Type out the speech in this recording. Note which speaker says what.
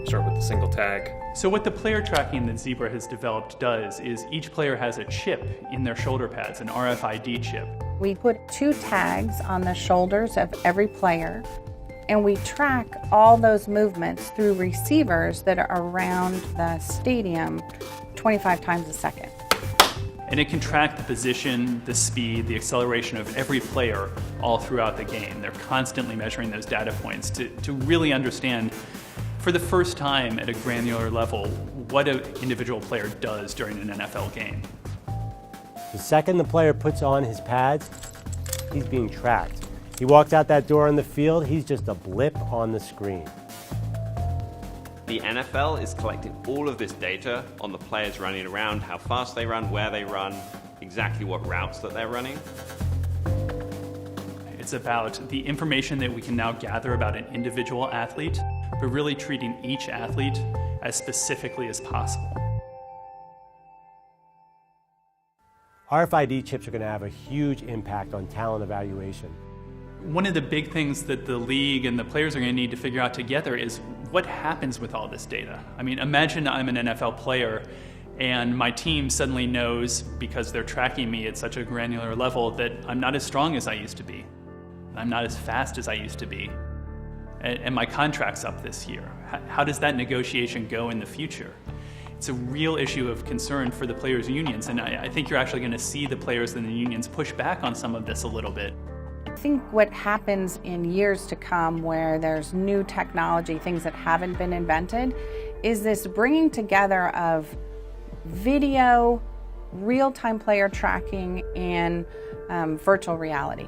Speaker 1: Start with the single tag.
Speaker 2: So what the player tracking that Zebra has developed does is each player has a chip in their shoulder pads, an RFID chip.
Speaker 3: We put 2 tags on the shoulders of every player, and we track all those movements through receivers that are around the stadium 25 times a second.
Speaker 2: And it can track the position, the speed, the acceleration of every player all throughout the game. They're constantly measuring those data points to really understand, for the first time at a granular level, what an individual player does during an NFL game.
Speaker 4: The second the player puts on his pads, he's being tracked. He walks out that door on the field, he's just a blip on the screen.
Speaker 5: The NFL is collecting all of this data on the players running around, how fast they run, where they run, exactly what routes that they're running.
Speaker 2: It's about the information that we can now gather about an individual athlete, but really treating each athlete as specifically as possible.
Speaker 4: RFID chips are going to have a huge impact on talent evaluation.
Speaker 2: One of the big things that the league and the players are going to need to figure out together is what happens with all this data. I mean, imagine I'm an NFL player and my team suddenly knows, because they're tracking me at such a granular level, that I'm not as strong as I used to be. I'm not as fast as I used to be. And my contract's up this year. How does that negotiation go in the future? It's a real issue of concern for the players' unions, and I think you're actually going to see the players and the unions push back on some of this a little bit.
Speaker 3: I think what happens in years to come, where there's new technology, things that haven't been invented, is this bringing together of video, real-time player tracking, and virtual reality.